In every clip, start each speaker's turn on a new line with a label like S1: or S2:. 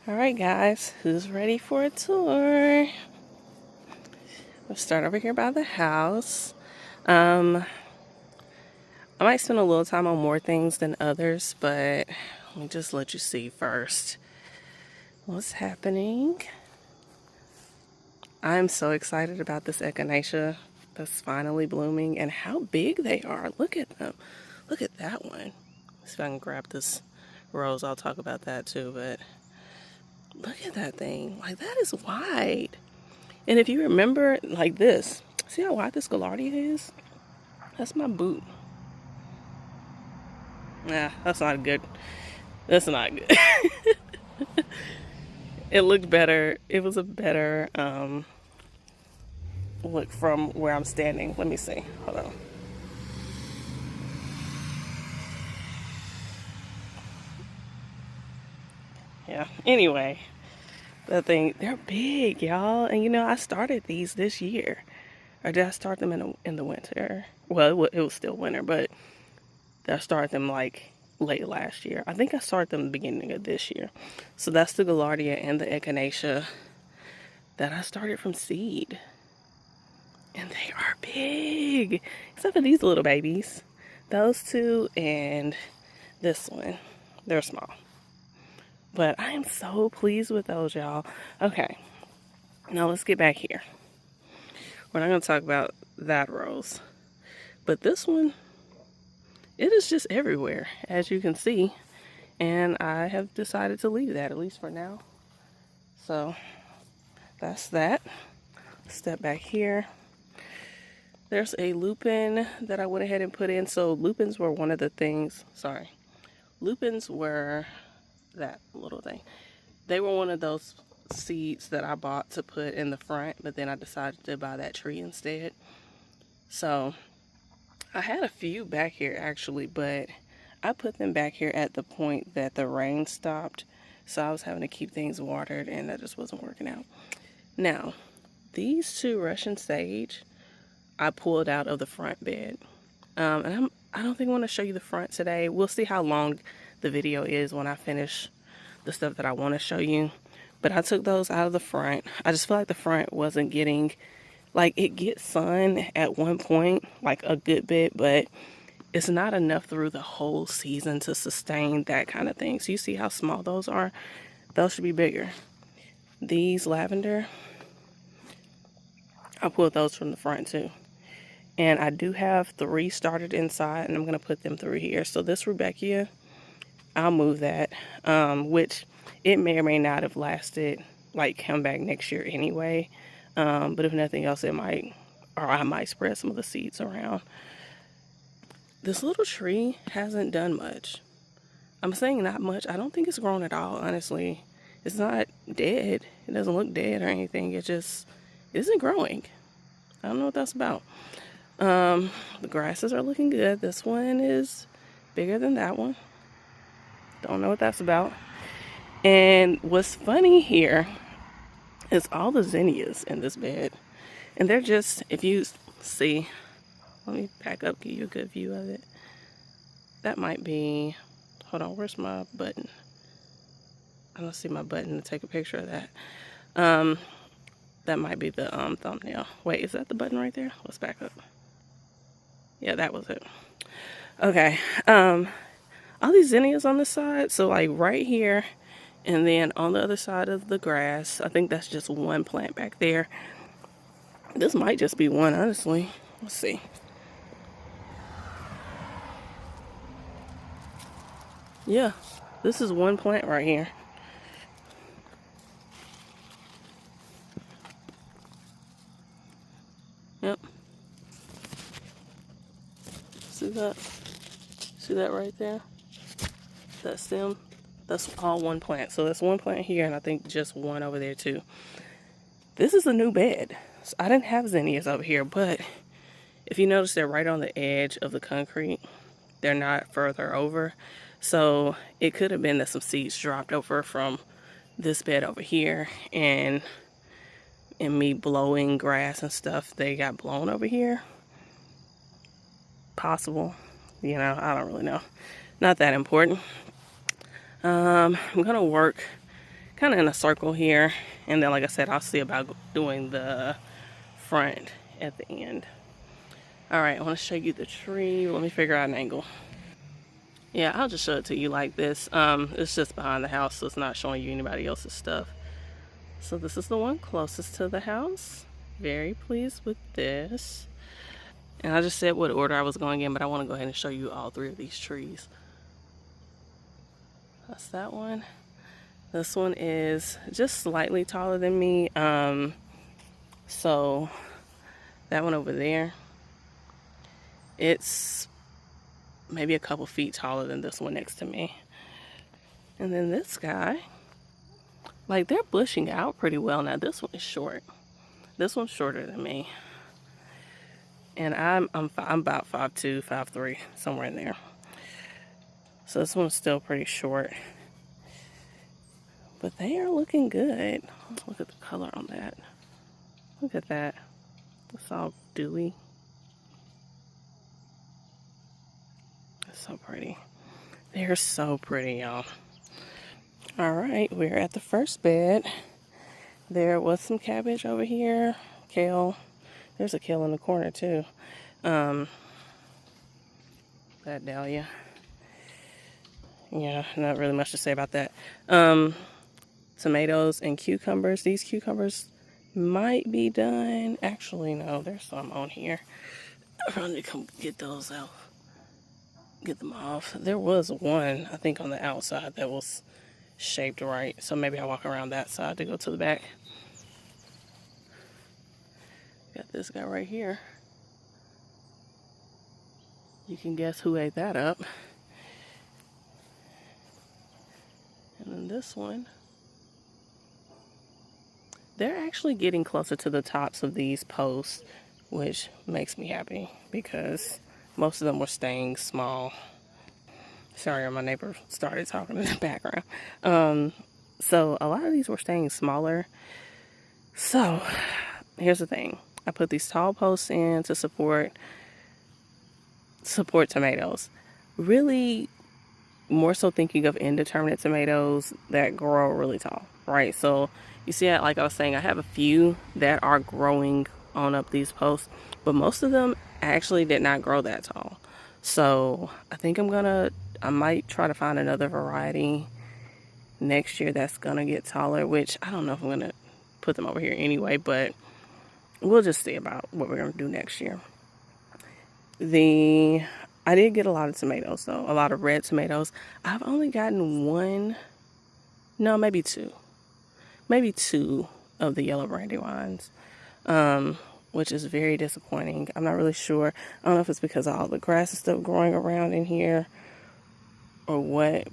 S1: Alright guys, who's ready for a tour? We'll start over here by the house. I might spend a little time on more things than others, but let me just let you see first what's happening. I'm so excited about this echinacea that's finally blooming and how big they are. Look at them. Look at that one. Let's see if I can grab this rose. I'll talk about that too, but look at that thing. Like, that is wide. And if you remember, like this, see how wide this Gaillardia is? That's my boot. Nah, that's not good. That's not good. It looked better. It was a better look from where I'm standing. Let me see. Hold on. Yeah. Anyway, the thing, they're big, y'all. And you know, I started these this year. Or did I start them in the winter? Well, it was still winter, but I started them like late last year. I think I started them the beginning of this year. So that's the Gaillardia and the echinacea that I started from seed. And they are big. Except for these little babies. Those two and this one. They're small. But I am so pleased with those, y'all. Okay. Now let's get back here. We're not going to talk about that rose. But this one, it is just everywhere, as you can see. And I have decided to leave that, at least for now. So that's that. Step back here. There's a lupin that I went ahead and put in. So lupins were one of the things, lupins were that little thing. They were one of those seeds that I bought to put in the front, but then I decided to buy that tree instead. So I had a few back here actually, but I put them back here at the point that the rain stopped. So I was having to keep things watered and that just wasn't working out. Now, these two Russian sage, I pulled out of the front bed. And I don't think I want to show you the front today. We'll see how long the video is when I finish the stuff that I want to show you. But I took those out of the front. I just feel like the front wasn't getting, like, it gets sun at one point, like a good bit, but it's not enough through the whole season to sustain that kind of thing. So you see how small those are? Those should be bigger. These lavender, I pulled those from the front too. And I do have 3 started inside, and I'm going to put them through here. So this Rudbeckia, I'll move that, which it may or may not have lasted, like, come back next year anyway. But if nothing else, it might, or I might spread some of the seeds around. This little tree hasn't done much. I'm saying not much. I don't think it's grown at all, honestly. It's not dead. It doesn't look dead or anything. It just isn't growing. I don't know what that's about. The grasses are looking good. This one is bigger than that one. Don't know what that's about. And what's funny here is all the zinnias in this bed. And they're just, if you see, let me back up, give you a good view of it. That might be, hold on, where's my button? I don't see my button to take a picture of that. That might be the thumbnail. Wait, is that the button right there? Let's back up. Yeah, that was it. Okay. All these zinnias on this side. So like right here, and then on the other side of the grass, I think that's just one plant back there. This might just be one, honestly. Let's see. Yeah, this is one plant right here. Yep. See that? See that right there? That stem? That's all one plant. So that's one plant here, and I think just one over there too. This is a new bed. So I didn't have zinnias over here, but if you notice, they're right on the edge of the concrete. They're not further over. So it could have been that some seeds dropped over from this bed over here, and in me blowing grass and stuff, they got blown over here. Possible. You know, I don't really know. Not that important. I'm gonna work kind of in a circle here. And then, like I said, I'll see about doing the front at the end. All right, I want to show you the tree. Let me figure out an angle. Yeah, I'll just show it to you like this. It's just behind the house, so it's not showing you anybody else's stuff. So this is the one closest to the house. Very pleased with this. And I just said what order I was going in, but I want to go ahead and show you all 3 of these trees. That's that one. This one is just slightly taller than me. So that one over there, it's maybe a couple feet taller than this one next to me. And then this guy, like, they're bushing out pretty well now. This one is short. This one's shorter than me. And I'm about 5'2", 5'3", somewhere in there. So this one's still pretty short. But they are looking good. Look at the color on that. Look at that. It's all dewy. It's so pretty. They're so pretty, y'all. All right, we're at the first bed. There was some cabbage over here. Kale. There's a kale in the corner too. That dahlia. Yeah, not really much to say about that. Tomatoes and cucumbers. These cucumbers might be done. Actually, no, there's some on here. I'm going to come get those out. Get them off. There was one, I think, on the outside that was shaped right. So maybe I'll walk around that side to go to the back. Got this guy right here. You can guess who ate that up. And then this one. They're actually getting closer to the tops of these posts, which makes me happy because most of them were staying small. Sorry, my neighbor started talking in the background. So a lot of these were staying smaller. So here's the thing. I put these tall posts in to support tomatoes. Really more so thinking of indeterminate tomatoes that grow really tall, right? So you see, like I was saying, I have a few that are growing on up these posts, but most of them actually did not grow that tall. So I think I might try to find another variety next year that's gonna get taller, which I don't know if I'm gonna put them over here anyway, but we'll just see about what we're gonna do next year. I did get a lot of tomatoes though, a lot of red tomatoes. I've only gotten maybe two of the yellow brandywines, which is very disappointing. I'm not really sure. I don't know if it's because of all the grass is still growing around in here or what,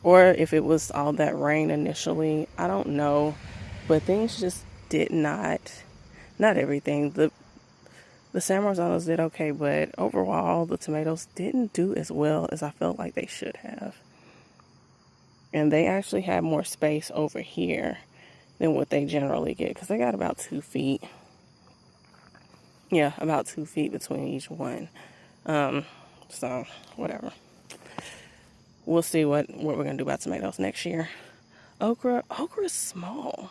S1: or if it was all that rain initially. I don't know, but things just did not everything. The San Marzanos did okay, but overall the tomatoes didn't do as well as I felt like they should have. And they actually had more space over here than what they generally get, because they got about 2 feet. Yeah, about 2 feet between each one. So whatever. We'll see what we're gonna do about tomatoes next year. Okra is small.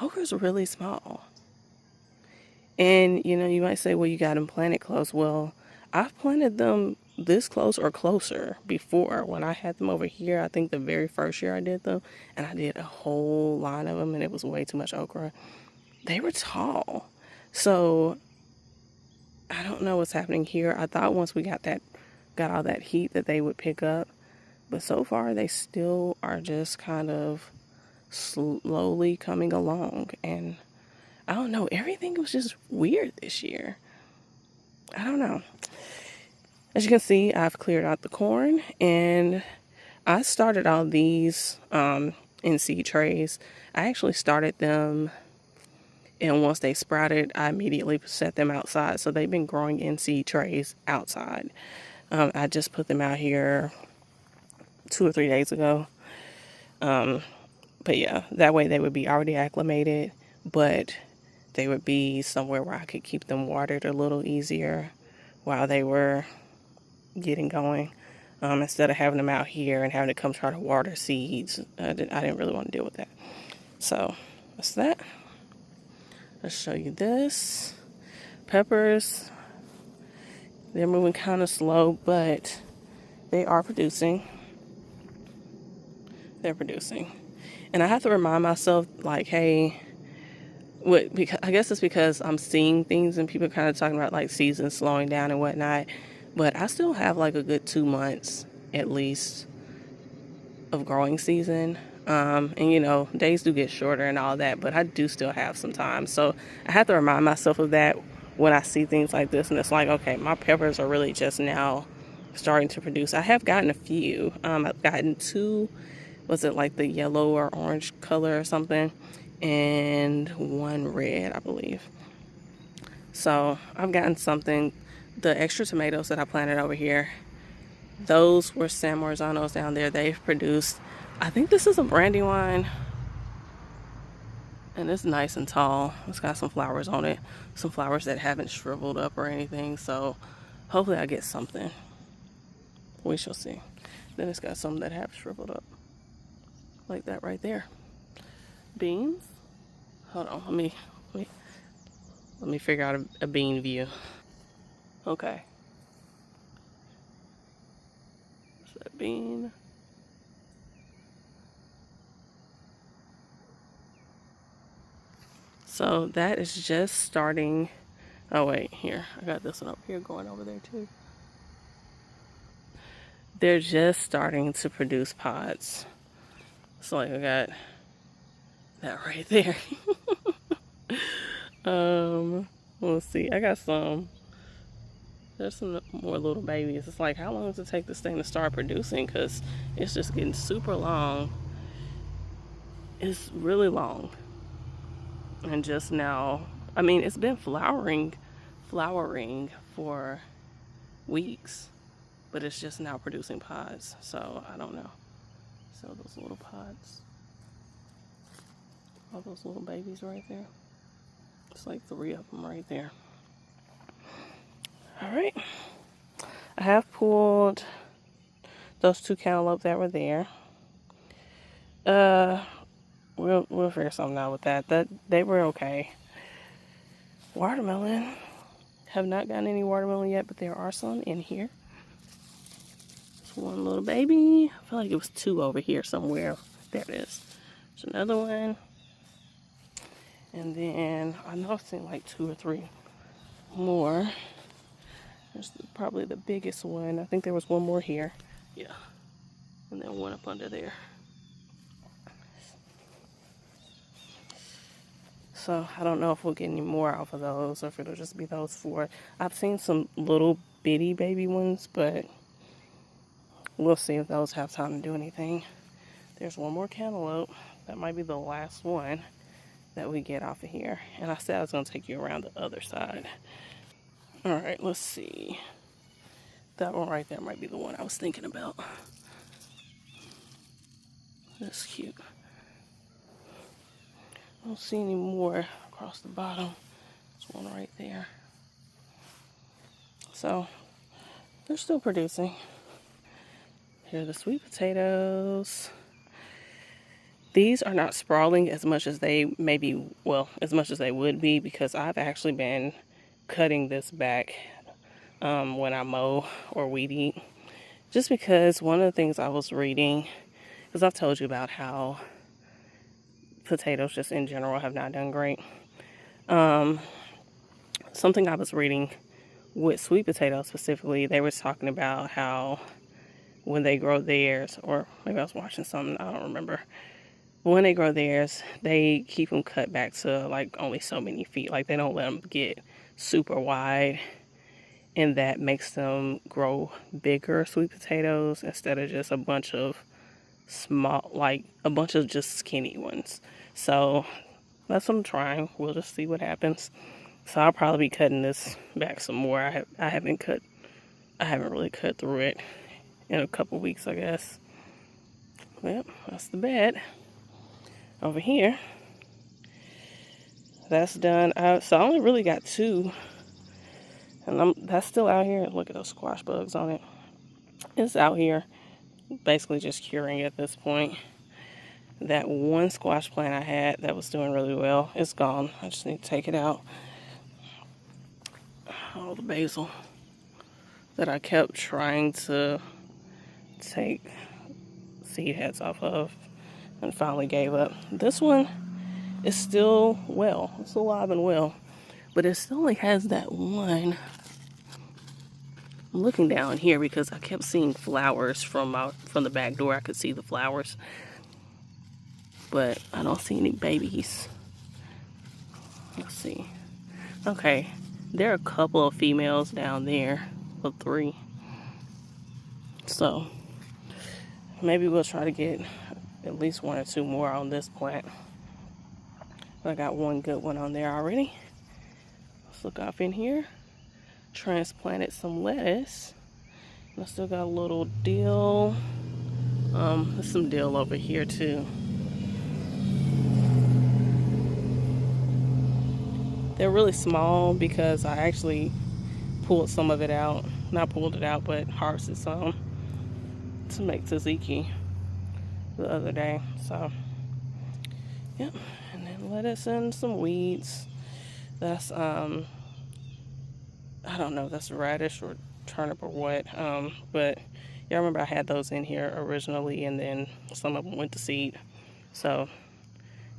S1: Okra's really small. And you might say, well, you got them planted close. Well, I've planted them this close or closer before. When I had them over here, I think the very first year I did them, and I did a whole line of them, and it was way too much okra. They were tall. So I don't know what's happening here. I thought once we got all that heat that they would pick up, but so far they still are just kind of slowly coming along. And I don't know, everything was just weird this year. I don't know. As you can see, I've cleared out the corn, and I started all these in seed trays. I actually started them, and once they sprouted, I immediately set them outside. So they've been growing in seed trays outside. I just put them out here 2 or 3 days ago. But yeah, that way they would be already acclimated, but they would be somewhere where I could keep them watered a little easier while they were getting going. instead of having them out here and having to come try to water seeds. I didn't really want to deal with that. So that's that. Let's show you this. Peppers, they're moving kind of slow, but they are producing. They're producing. And I have to remind myself, like, hey, because I guess it's because I'm seeing things and people kind of talking about like seasons slowing down and whatnot. But I still have like a good 2 months at least of growing season. And you know, days do get shorter and all that, but I do still have some time. So I have to remind myself of that when I see things like this. And it's like, okay, my peppers are really just now starting to produce. I have gotten a few. I've gotten 2, was it like the yellow or orange color or something? And 1 red, I believe. So I've gotten something. The extra tomatoes that I planted over here, those were San Marzanos down there. They've produced, I think this is a Brandywine, and it's nice and tall. It's got some flowers on it, some flowers that haven't shriveled up or anything. So hopefully I get something. We shall see. Then it's got some that have shriveled up, like that right there. Beans. Hold on, let me figure out a bean view. Okay. Is that bean? So that is just starting. Oh wait, here. I got this one up here going over there too. They're just starting to produce pods. So like I got that right there. Let's see. I got some. There's some more little babies. It's like, how long does it take this thing to start producing? Because it's just getting super long. It's really long. And just now, I mean, it's been flowering for weeks, but it's just now producing pods. So I don't know. So those little pods, all those little babies right there. It's like 3 of them right there. All right. I have pulled those 2 cantaloupe that were there. We'll figure something out with that. They were okay. Watermelon. Have not gotten any watermelon yet, but there are some in here. There's 1 little baby. I feel like it was 2 over here somewhere. There it is. There's another one. And then I know I've seen like 2 or 3 more. There's probably the biggest one. I think there was 1 more here. Yeah. And then 1 up under there. So I don't know if we'll get any more off of those or if it'll just be those 4. I've seen some little bitty baby ones, but we'll see if those have time to do anything. There's 1 more cantaloupe. That might be the last one that we get off of here. And I said I was going to take you around the other side. All right, let's see. That one right there might be the one I was thinking about. That's cute. I don't see any more across the bottom. There's 1 right there. So they're still producing. Here are the sweet potatoes. These are not sprawling as much as they maybe, well, as much as they would be, because I've actually been cutting this back when I mow or weed eat. Just because one of the things I was reading, because I've told you about how potatoes just in general have not done great. Something I was reading with sweet potatoes specifically, they were talking about how when they grow theirs, or maybe I was watching something, I don't remember. But when they grow theirs, they keep them cut back to like only so many feet. Like they don't let them get super wide, and that makes them grow bigger sweet potatoes instead of just a bunch of small, like a bunch of just skinny ones. So that's what I'm trying. We'll just see what happens. So I'll probably be cutting this back some more. I haven't really cut through it in a couple weeks, I guess. Well, that's the bed. Over here, that's done. So I only really got 2, and that's still out here. Look at those squash bugs on it. It's out here, basically just curing at this point. That one squash plant I had that was doing really well, it's gone. I just need to take it out. All the basil that I kept trying to take seed heads off of and finally gave up. This one is still well. It's alive and well. But it still only has that one. I'm looking down here because I kept seeing flowers from the back door. I could see the flowers. But I don't see any babies. Let's see. Okay. There are a couple of females down there. Well, 3. So maybe we'll try to get at least 1 or 2 more on this plant. I got one good one on there already. Let's look off in here. Transplanted some lettuce. I still got a little dill. There's some dill over here too. They're really small because I actually pulled some of it out. Not pulled it out, but harvested some to make tzatziki the other day. So, yep. And then lettuce and some weeds. That's, I don't know if that's radish or turnip or what. But yeah, I remember I had those in here originally, and then some of them went to seed. So,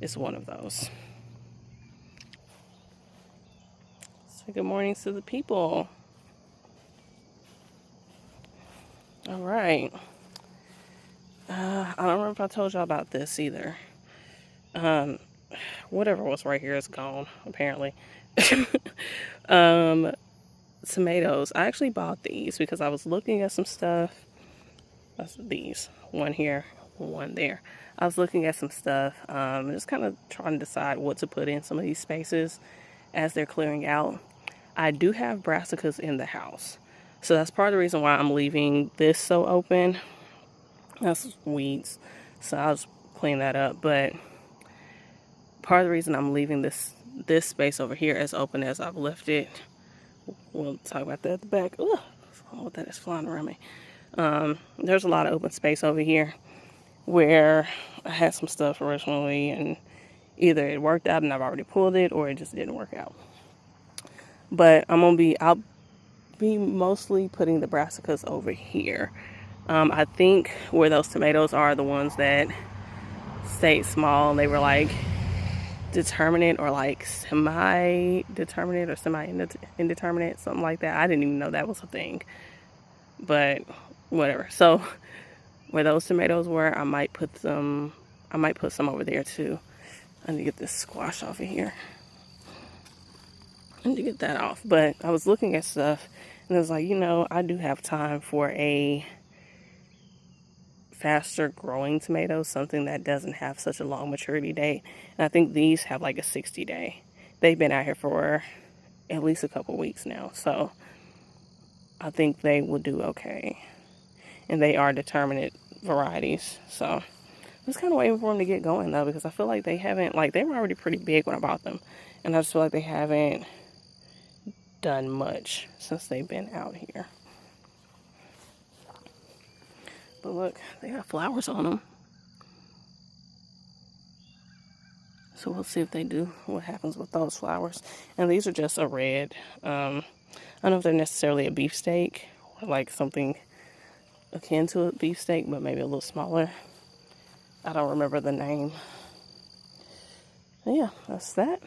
S1: it's one of those. Say good morning to the people. All right. I don't remember if I told y'all about this either. Whatever was right here is gone, apparently. Tomatoes. I actually bought these because I was looking at some stuff. That's these. One here, one there. I was looking at some stuff, just kind of trying to decide what to put in some of these spaces as they're clearing out. I do have brassicas in the house. So that's part of the reason why I'm leaving this so open. That's weeds. So I'll just clean that up. But part of the reason I'm leaving this space over here as open as I've left it. We'll talk about that at the back. Ugh, all that is flying around me. There's a lot of open space over here where I had some stuff originally and either it worked out and I've already pulled it or it just didn't work out. But I'll be mostly putting the brassicas over here. I think where those tomatoes are the ones that stayed small and they were like determinate or like semi-determinate or semi-indeterminate, something like that. I didn't even know that was a thing. But whatever. So where those tomatoes were, I might put some over there too. I need to get this squash off of here. I need to get that off. But I was looking at stuff and I was like, I do have time for a faster growing tomato, something that doesn't have such a long maturity date. And I think these have like a 60-day. They've been out here for at least a couple weeks now. So I think they will do okay. And they are determinate varieties. So I was kind of waiting for them to get going though, because I feel like they haven't, like they were already pretty big when I bought them. And I just feel like they haven't done much since they've been out here. But look, they got flowers on them. So we'll see if they do, what happens with those flowers. And these are just a red. I don't know if they're necessarily a beefsteak or like something akin to a beefsteak, but maybe a little smaller. I don't remember the name. But yeah, that's that.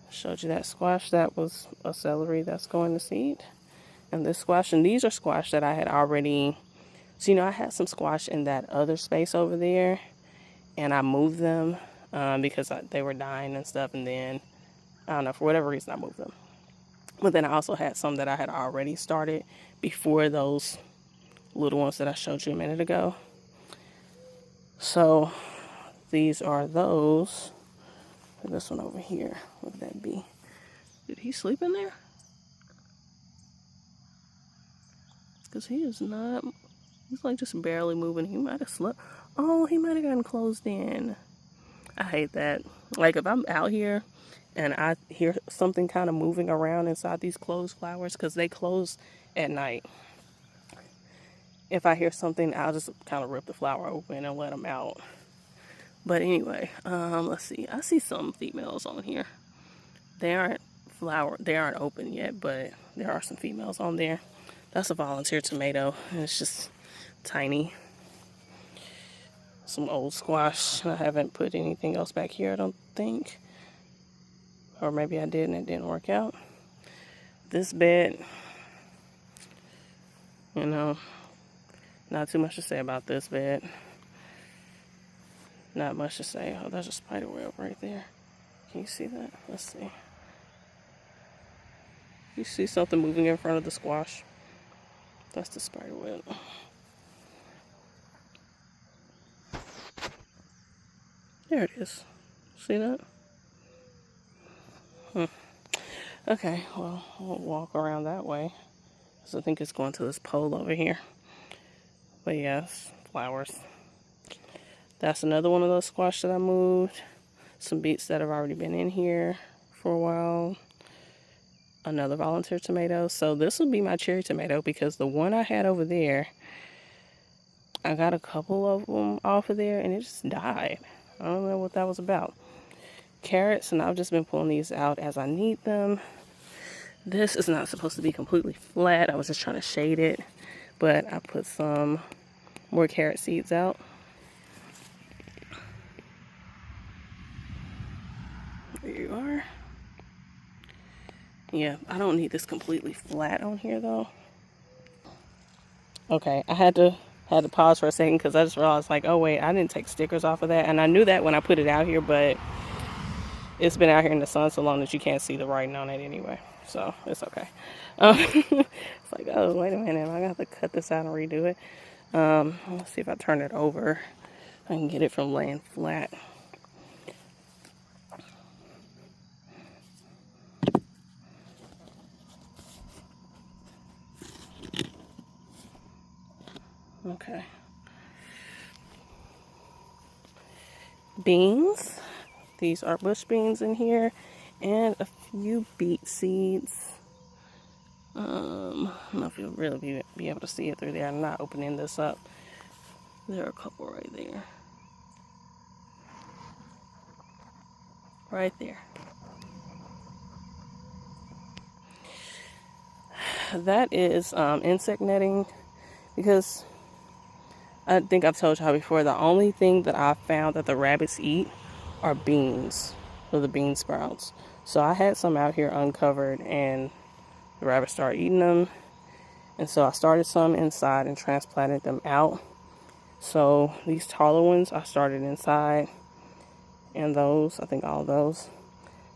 S1: Showed you that squash. That was a celery that's going to seed. And this squash, and these are squash that I had already. So, I had some squash in that other space over there, and I moved them because they were dying and stuff, and then, I don't know, for whatever reason, I moved them. But then I also had some that I had already started before those little ones that I showed you a minute ago. So, these are those. This one over here, what would that be? Did he sleep in there? Because he is not... He's like just barely moving. He might have slept. Oh, he might have gotten closed in. I hate that. Like if I'm out here and I hear something kind of moving around inside these closed flowers, because they close at night. if I hear something, I'll just kind of rip the flower open and let them out. But anyway, let's see. I see some females on here. They aren't open yet, but there are some females on there. That's a volunteer tomato, and it's just tiny. Some old squash. I haven't put anything else back here, I don't think. Or maybe I did and it didn't work out. This bed, you know, not too much to say about this bed. Not much to say. Oh, there's a spider web right there. Can you see that? Let's see. You see something moving in front of the squash? That's the spider web. There it is. See that? Okay, well, we'll walk around that way. So I think it's going to this pole over here. But yes, flowers. That's another one of those squash that I moved. Some beets that have already been in here for a while. Another volunteer tomato. So this will be my cherry tomato because the one I had over there, I got a couple of them off of there and it just died. I don't know what that was about. Carrots, and I've just been pulling these out as I need them. This is not supposed to be completely flat. I was just trying to shade it, but I put some more carrot seeds out. There you are. Yeah, I don't need this completely flat on here though. Okay, I had to pause for a second because I just realized, like, oh wait, I didn't take stickers off of that, and I knew that when I put it out here, but it's been out here in the sun so long that you can't see the writing on it anyway, so it's okay. It's like, oh wait a minute, I got to cut this out and redo it. Let's see if I turn it over, I can get it from laying flat. Okay. Beans. These are bush beans in here, and a few beet seeds. I don't know if you'll really be able to see it through there. I'm not opening this up. There are a couple right there. Right there. That is insect netting, because I think I've told y'all before, the only thing that I found that the rabbits eat are beans, or the bean sprouts. So I had some out here uncovered and the rabbits started eating them. And so I started some inside and transplanted them out. So these taller ones I started inside, and those, I think all of those,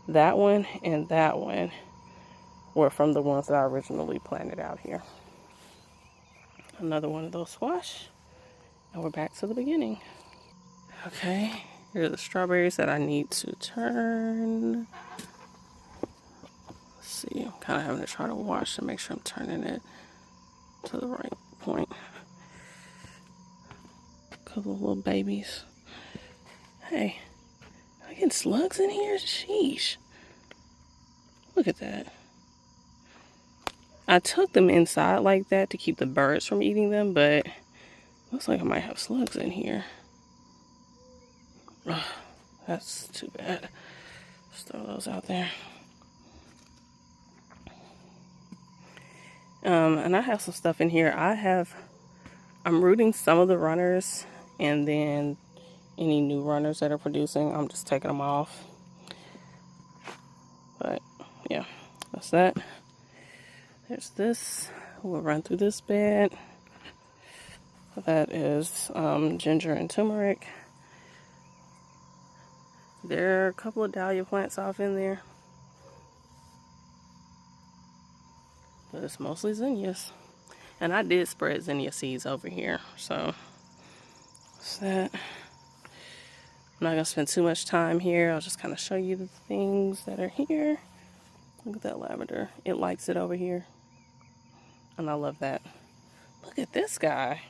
S1: that one and that one were from the ones that I originally planted out here. Another one of those squash, and we're back to the beginning. Okay, here are the strawberries that I need to turn. Let's see, I'm kind of having to try to watch to make sure I'm turning it to the right point. A couple of little babies. Hey, am I getting slugs in here? Sheesh. Look at that. I took them inside like that to keep the birds from eating them, but looks like I might have slugs in here. Ugh, that's too bad. Just throw those out there. And I have some stuff in here. I'm rooting some of the runners, and then any new runners that are producing, I'm just taking them off. But yeah, that's that. There's this. We'll run through this bed. That is ginger and turmeric. There are a couple of dahlia plants off in there, but it's mostly zinnias. And I did spread zinnia seeds over here, so that's that. I'm not gonna spend too much time here. I'll just kind of show you the things that are here. Look at that lavender. It likes it over here, and I love that. Look at this guy.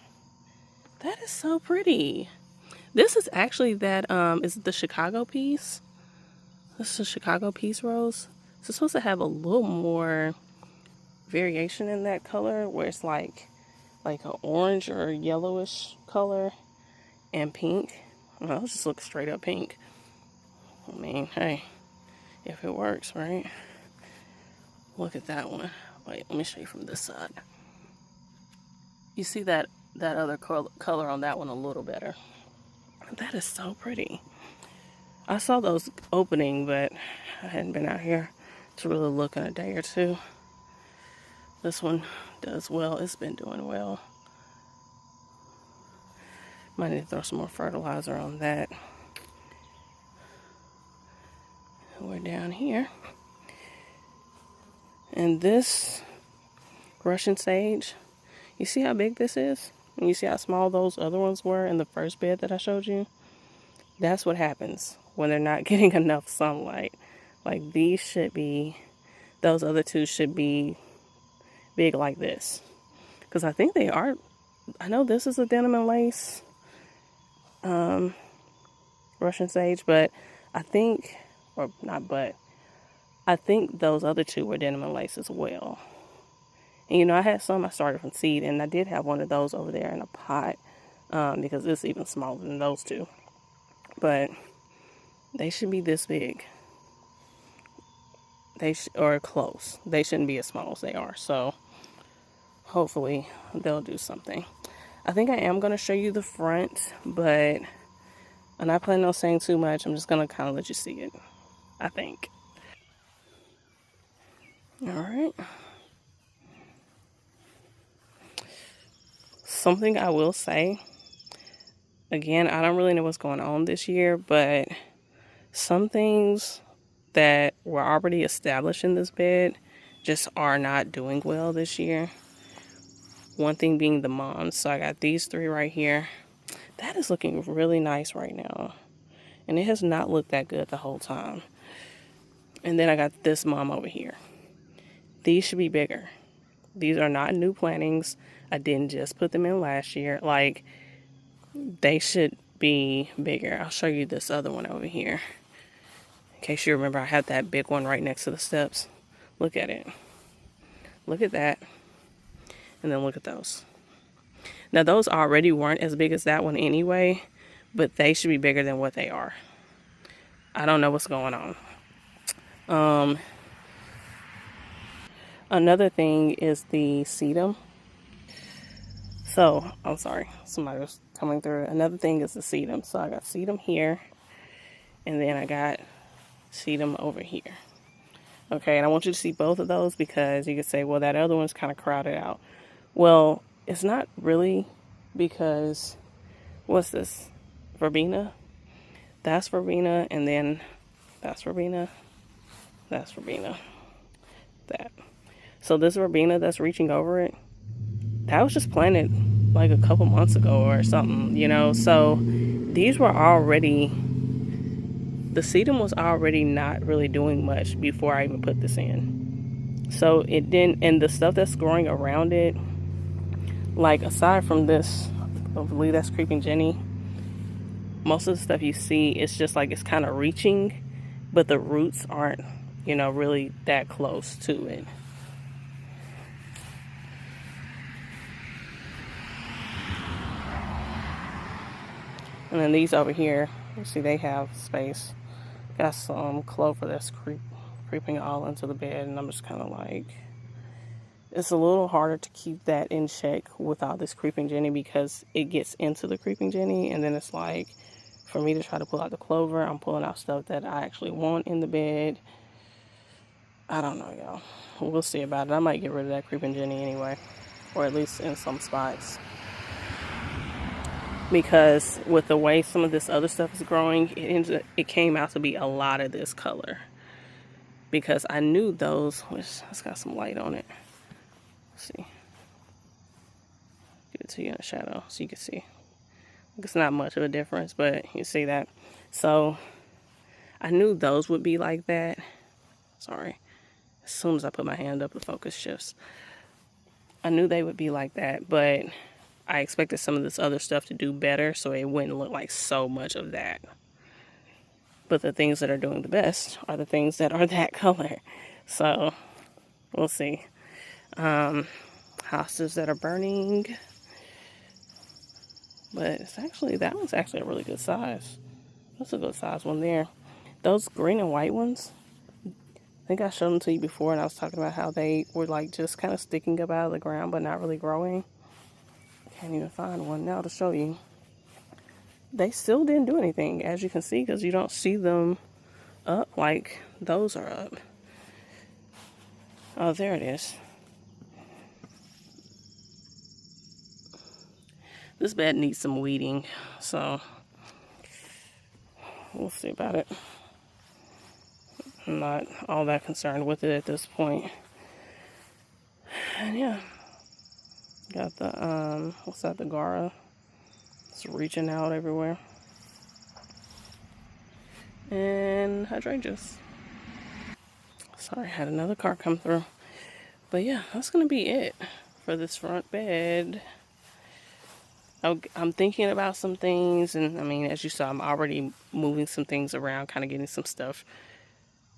S1: That is so pretty. This is actually that, is it the Chicago piece? This is a Chicago peace rose. So it's supposed to have a little more variation in that color, where it's like like an orange or yellowish color and pink. Well, let's just look straight up pink. I mean, hey, if it works, right? Look at that one. Wait, let me show you from this side. You see that other color on that one a little better. That is so pretty. I saw those opening, but I hadn't been out here to really look in a day or two. This one does well. It's been doing well. Might need to throw some more fertilizer on that. We're down here. And this Russian sage, you see how big this is? And you see how small those other ones were in the first bed that I showed you? That's what happens when they're not getting enough sunlight. Like these should be, those other two should be big like this. Because I think they are, I know this is a denim and lace Russian sage, but I think, or not but, I think those other two were denim and lace as well. And you know, I had some I started from seed, and I did have one of those over there in a pot because it's even smaller than those two. But they should be this big. Or close. They shouldn't be as small as they are. So hopefully they'll do something. I think I am going to show you the front, but I'm not planning on saying too much. I'm just going to kind of let you see it, I think. All right. Something I will say, again, I don't really know what's going on this year, but some things that were already established in this bed just are not doing well this year. One thing being the moms. So I got these three right here. That is looking really nice right now. And it has not looked that good the whole time. And then I got this mom over here. These should be bigger. These are not new plantings. I didn't just put them in last year. Like, they should be bigger. I'll show you this other one over here. In case you remember, I had that big one right next to the steps. Look at it. Look at that. And then look at those. Now, those already weren't as big as that one anyway, but they should be bigger than what they are. I don't know what's going on. Another thing is the sedum. So, I'm sorry, somebody was coming through. Another thing is the sedum. So I got sedum here, and then I got sedum over here. Okay, and I want you to see both of those because you could say, well, that other one's kind of crowded out. Well, it's not really, because what's this? Verbena? That's verbena, and then that's verbena. That's verbena. That. So this verbena that's reaching over it, that was just planted like a couple months ago or something, you know. So these were already, the sedum was already not really doing much before I even put this in. So it didn't, and the stuff that's growing around it, like aside from this, I believe that's Creeping Jenny, most of the stuff you see, it's just like it's kind of reaching, but the roots aren't, you know, really that close to it. And then these over here, you see they have space. Got some clover that's creeping all into the bed, and I'm just kind of like, it's a little harder to keep that in check without this Creeping Jenny because it gets into the Creeping Jenny, and then it's like, for me to try to pull out the clover, I'm pulling out stuff that I actually want in the bed. I don't know, y'all. We'll see about it. I might get rid of that Creeping Jenny anyway, or at least in some spots. Because with the way some of this other stuff is growing, it came out to be a lot of this color. Because I knew those, which it's got some light on it. Let's see. Give it to you in the shadow so you can see. It's not much of a difference, but you see that. So I knew those would be like that. Sorry. As soon as I put my hand up, the focus shifts. I knew they would be like that, but I expected some of this other stuff to do better, so it wouldn't look like so much of that. But the things that are doing the best are the things that are that color. So, we'll see. Hostas that are burning. But it's actually, that one's actually a really good size. That's a good size one there. Those green and white ones, I think I showed them to you before, and I was talking about how they were like just kind of sticking up out of the ground but not really growing. Can't even find one now to show you. They still didn't do anything, as you can see, because you don't see them up like those are up. Oh, there it is. This bed needs some weeding, so we'll see about it. I'm not all that concerned with it at this point. And yeah, got the, what's that, the Gara. It's reaching out everywhere. And hydrangeas. Sorry, I had another car come through. But yeah, that's going to be it for this front bed. I'm thinking about some things, and I mean, as you saw, I'm already moving some things around, kind of getting some stuff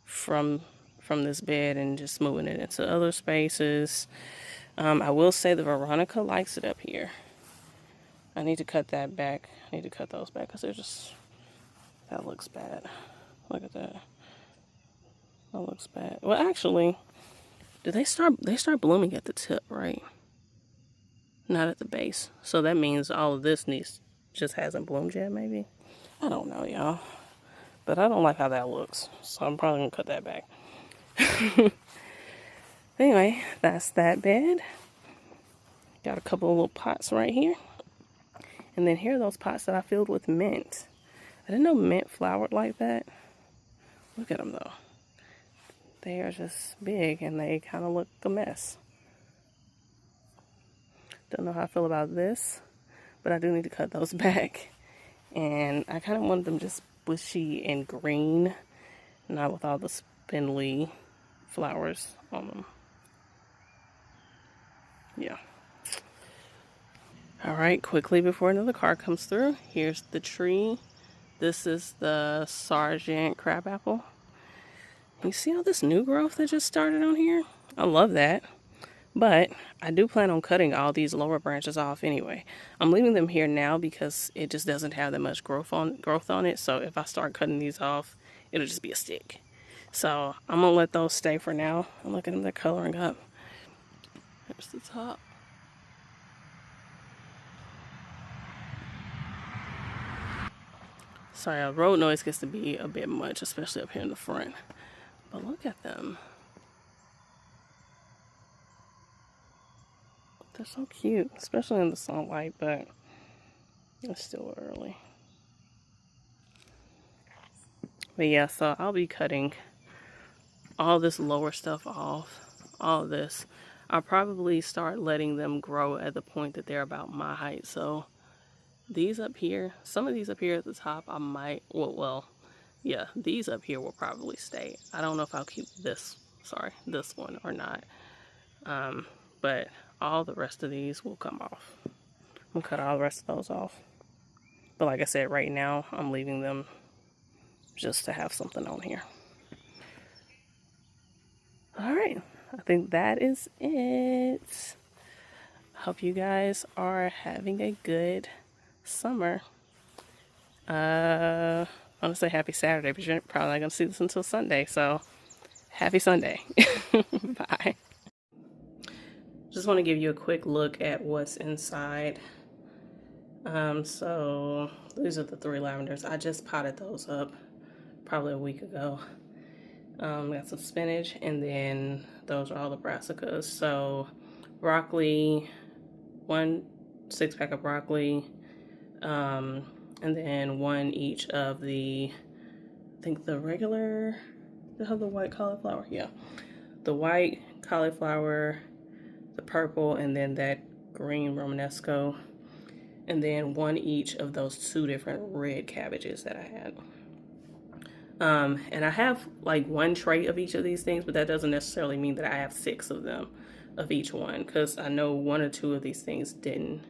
S1: from this bed and just moving it into other spaces. I will say the Veronica likes it up here. I need to cut that back. I need to cut those back because they're just, that looks bad. Look at that. That looks bad. Well, actually, they start blooming at the tip, right? Not at the base. So that means all of this just hasn't bloomed yet, maybe? I don't know, y'all. But I don't like how that looks. So I'm probably going to cut that back. Anyway, that's that bed. Got a couple of little pots right here. And then here are those pots that I filled with mint. I didn't know mint flowered like that. Look at them, though. They are just big, and they kind of look a mess. Don't know how I feel about this, but I do need to cut those back. And I kind of wanted them just bushy and green, not with all the spindly flowers on them. Yeah. All right, quickly before another car comes through, here's the tree. This is the Sargent crabapple. You see all this new growth that just started on here? I love that. But I do plan on cutting all these lower branches off anyway. I'm leaving them here now because it just doesn't have that much growth on it. So if I start cutting these off, it'll just be a stick. So I'm gonna let those stay for now. And look at them, they're coloring up. Here's the top. Sorry, road noise gets to be a bit much, especially up here in the front. But look at them. They're so cute, especially in the sunlight, but it's still early. But yeah, so I'll be cutting all this lower stuff off, all of this. I'll probably start letting them grow at the point that they're about my height. So these up here, some of these up here at the top, I might, well, yeah, these up here will probably stay. I don't know if I'll keep this one or not. But all the rest of these will come off. I'm gonna cut all the rest of those off. But like I said, right now, I'm leaving them just to have something on here. All right, I think that is it. Hope you guys are having a good summer. I want to say happy Saturday, but you're probably not going to see this until Sunday, so happy Sunday. Bye. Just want to give you a quick look at what's inside. So these are the 3 lavenders. I just potted those up probably a week ago. Got some spinach, and then those are all the brassicas. So broccoli, 1 6-pack of broccoli, and then 1 each of the, I think the regular, they have the white cauliflower, yeah, the white cauliflower, the purple, and then that green Romanesco, and then 1 each of those 2 different red cabbages that I had. And I have like 1 tray of each of these things, but that doesn't necessarily mean that I have 6 of them of each one, because I know 1 or 2 of these things didn't.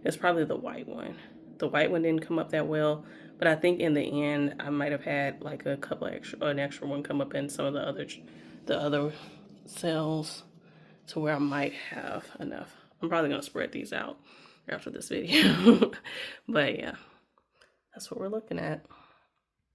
S1: It's probably the white one. The white one didn't come up that well, but I think in the end I might have had like a couple an extra one come up in some of the other cells to where I might have enough. I'm probably gonna spread these out after this video. But yeah, that's what we're looking at.